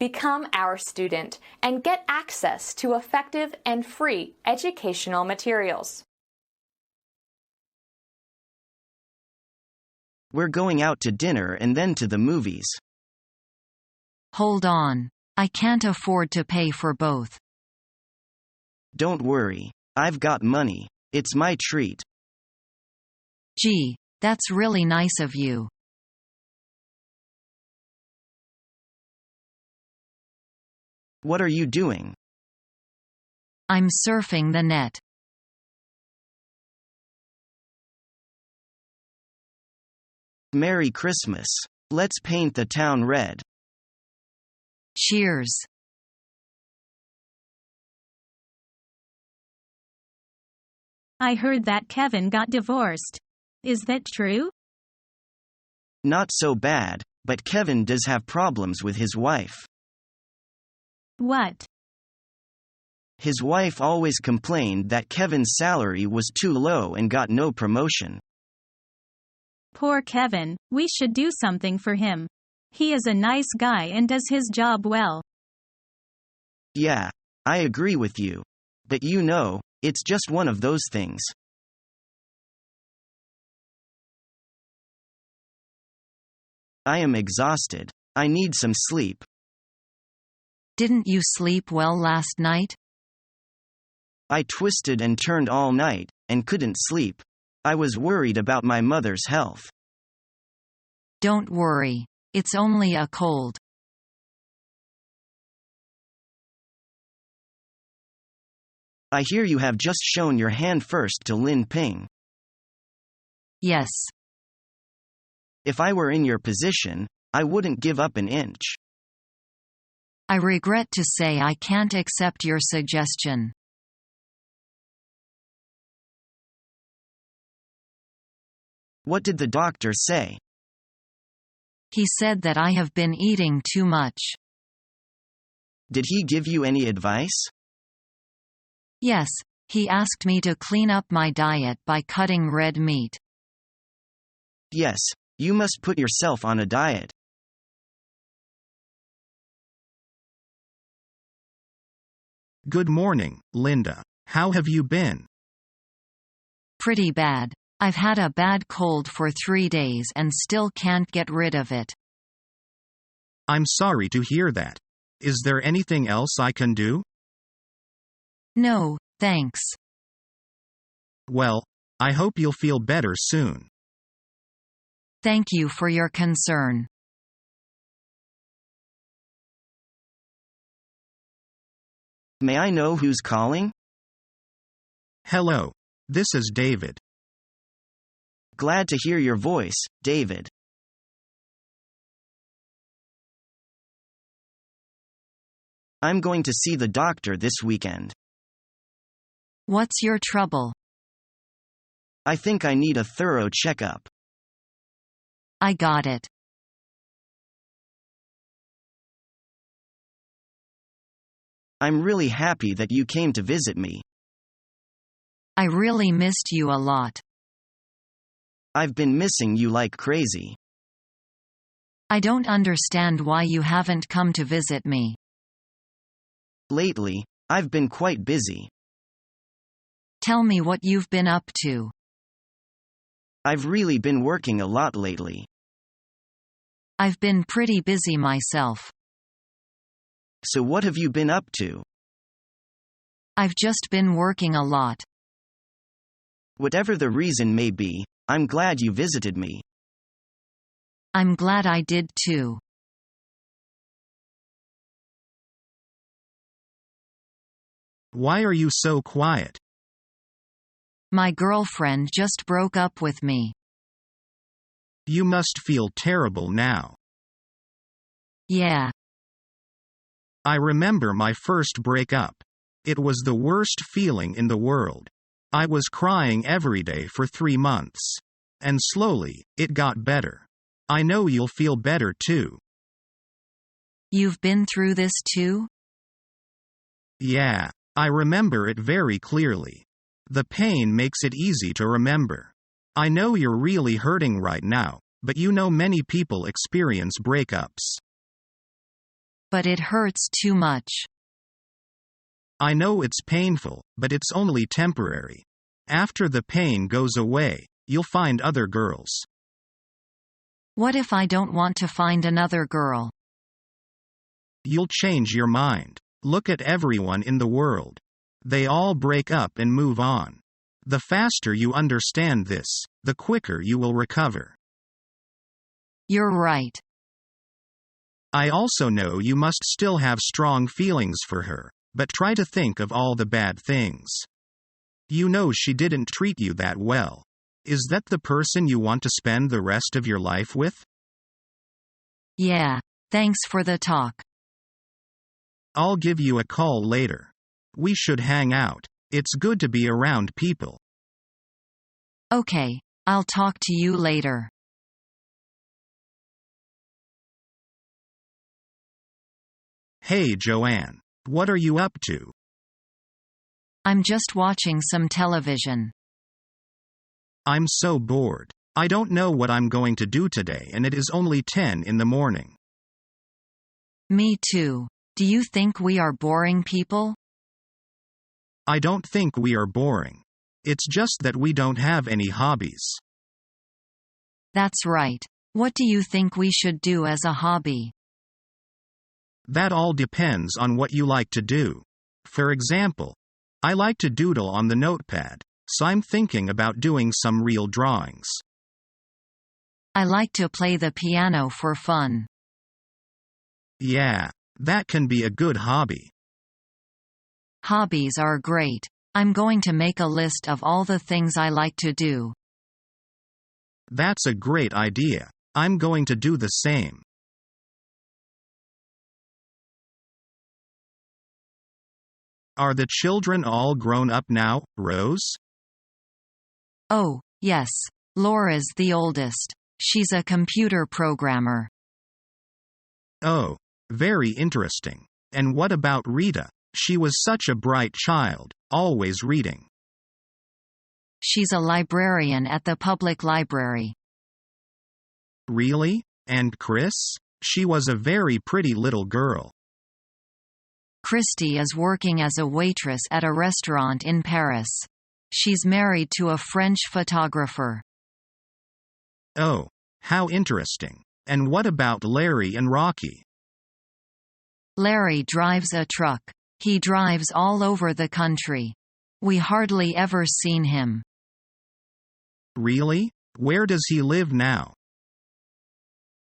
Become our student and get access to effective and free educational materials. We're going out to dinner and then to the movies. Hold on. I can't afford to pay for both. Don't worry. I've got money. It's my treat. Gee, that's really nice of you. What are you doing? I'm surfing the net. Merry Christmas. Let's paint the town red. Cheers. I heard that Kevin got divorced. Is that true? Not so bad, but Kevin does have problems with his wife. What? His wife always complained that Kevin's salary was too low and got no promotion. Poor Kevin, we should do something for him. He is a nice guy and does his job well. Yeah, I agree with you. But you know, it's just one of those things. I am exhausted. I need some sleep. Didn't you sleep well last night? I twisted and turned all night, and couldn't sleep. I was worried about my mother's health. Don't worry. It's only a cold. I hear you have just shown your hand first to Lin Ping. Yes. If I were in your position, I wouldn't give up an inch. I regret to say I can't accept your suggestion. What did the doctor say? He said that I have been eating too much. Did he give you any advice? Yes, he asked me to clean up my diet by cutting red meat. Yes, you must put yourself on a diet. Good morning, Linda. How have you been? Pretty bad. I've had a bad cold for 3 days and still can't get rid of it. I'm sorry to hear that. Is there anything else I can do? No, thanks. Well, I hope you'll feel better soon. Thank you for your concern. May I know who's calling? Hello. This is David. Glad to hear your voice, David. I'm going to see the doctor this weekend. What's your trouble? I think I need a thorough checkup. I got it. I'm really happy that you came to visit me. I really missed you a lot. I've been missing you like crazy. I don't understand why you haven't come to visit me. Lately, I've been quite busy. Tell me what you've been up to. I've really been working a lot lately. I've been pretty busy myself. So what have you been up to? I've just been working a lot. Whatever the reason may be, I'm glad you visited me. I'm glad I did too. Why are you so quiet? My girlfriend just broke up with me. You must feel terrible now. Yeah. I remember my first breakup. It was the worst feeling in the world. I was crying every day for 3 months. And slowly, it got better. I know you'll feel better too. You've been through this too? Yeah, I remember it very clearly. The pain makes it easy to remember. I know you're really hurting right now, but you know many people experience breakups. But it hurts too much. I know it's painful, but it's only temporary. After the pain goes away, you'll find other girls. What if I don't want to find another girl? You'll change your mind. Look at everyone in the world. They all break up and move on. The faster you understand this, the quicker you will recover. You're right. I also know you must still have strong feelings for her, but try to think of all the bad things. You know she didn't treat you that well. Is that the person you want to spend the rest of your life with? Yeah, thanks for the talk. I'll give you a call later. We should hang out. It's good to be around people. Okay, I'll talk to you later. Hey Joanne. What are you up to? I'm just watching some television. I'm so bored. I don't know what I'm going to do today and it is only 10 in the morning. Me too. Do you think we are boring people? I don't think we are boring. It's just that we don't have any hobbies. That's right. What do you think we should do as a hobby? That all depends on what you like to do. For example, I like to doodle on the notepad, so I'm thinking about doing some real drawings. I like to play the piano for fun. Yeah, that can be a good hobby. Hobbies are great. I'm going to make a list of all the things I like to do. That's a great idea. I'm going to do the same. Are the children all grown up now, Rose? Oh, yes. Laura's the oldest. She's a computer programmer. Oh, very interesting. And what about Rita? She was such a bright child, always reading. She's a librarian at the public library. Really? And Chris? She was a very pretty little girl. Christy is working as a waitress at a restaurant in Paris. She's married to a French photographer. Oh, how interesting. And what about Larry and Rocky? Larry drives a truck. He drives all over the country. We hardly ever seen him. Really? Where does he live now?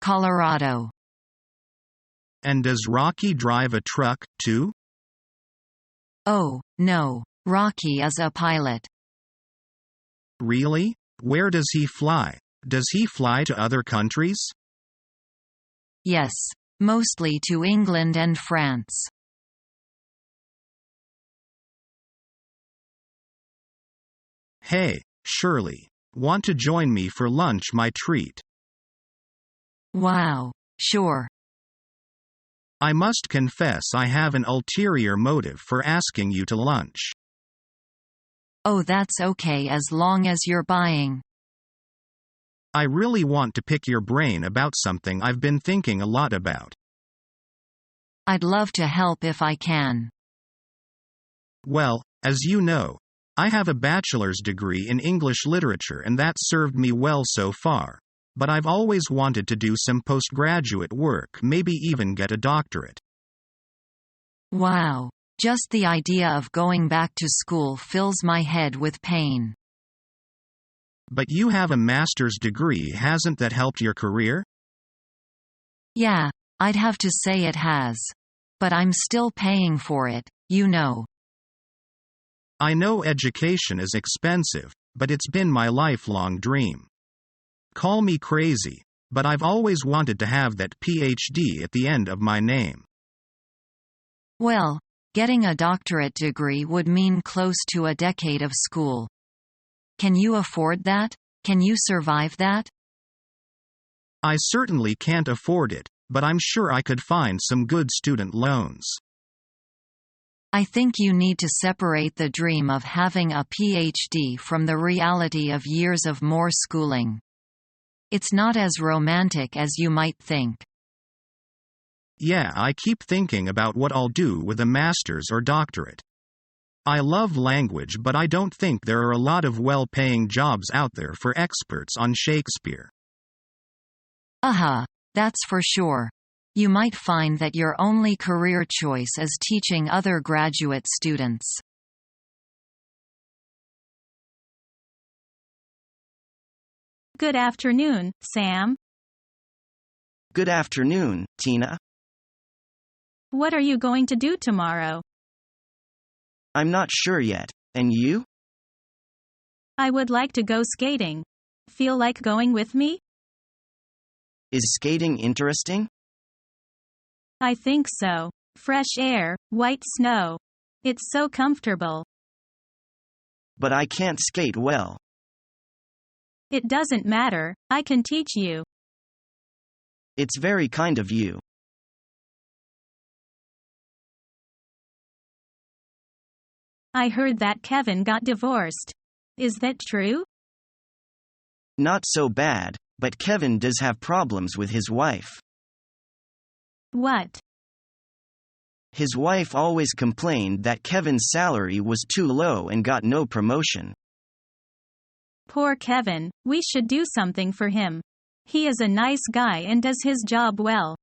Colorado. And does Rocky drive a truck, too? Oh, no. Rocky is a pilot. Really? Where does he fly? Does he fly to other countries? Yes. Mostly to England and France. Hey, Shirley. Want to join me for lunch, my treat? Wow. Sure. I must confess I have an ulterior motive for asking you to lunch. Oh, that's okay as long as you're buying. I really want to pick your brain about something I've been thinking a lot about. I'd love to help if I can. Well, as you know, I have a bachelor's degree in English literature and that's served me well so far. But I've always wanted to do some postgraduate work, maybe even get a doctorate. Wow. Just the idea of going back to school fills my head with pain. But you have a master's degree, hasn't that helped your career? Yeah, I'd have to say it has. But I'm still paying for it, you know. I know education is expensive, but it's been my lifelong dream. Call me crazy, but I've always wanted to have that PhD at the end of my name. Well, getting a doctorate degree would mean close to a decade of school. Can you afford that? Can you survive that? I certainly can't afford it, but I'm sure I could find some good student loans. I think you need to separate the dream of having a PhD from the reality of years of more schooling. It's not as romantic as you might think. Yeah, I keep thinking about what I'll do with a master's or doctorate. I love language, but I don't think there are a lot of well-paying jobs out there for experts on Shakespeare. That's for sure. You might find that your only career choice is teaching other graduate students. Good afternoon, Sam. Good afternoon, Tina. What are you going to do tomorrow? I'm not sure yet. And you? I would like to go skating. Feel like going with me? Is skating interesting? I think so. Fresh air, white snow. It's so comfortable. But I can't skate well. It doesn't matter, I can teach you. It's very kind of you. I heard that Kevin got divorced. Is that true? Not so bad, but Kevin does have problems with his wife. What? His wife always complained that Kevin's salary was too low and got no promotion. Poor Kevin, we should do something for him. He is a nice guy and does his job well.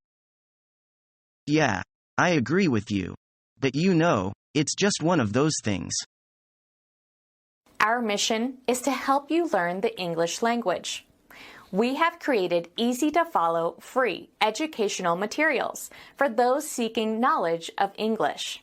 Yeah, I agree with you. But you know, it's just one of those things. Our mission is to help you learn the English language. We have created easy-to-follow, free educational materials for those seeking knowledge of English.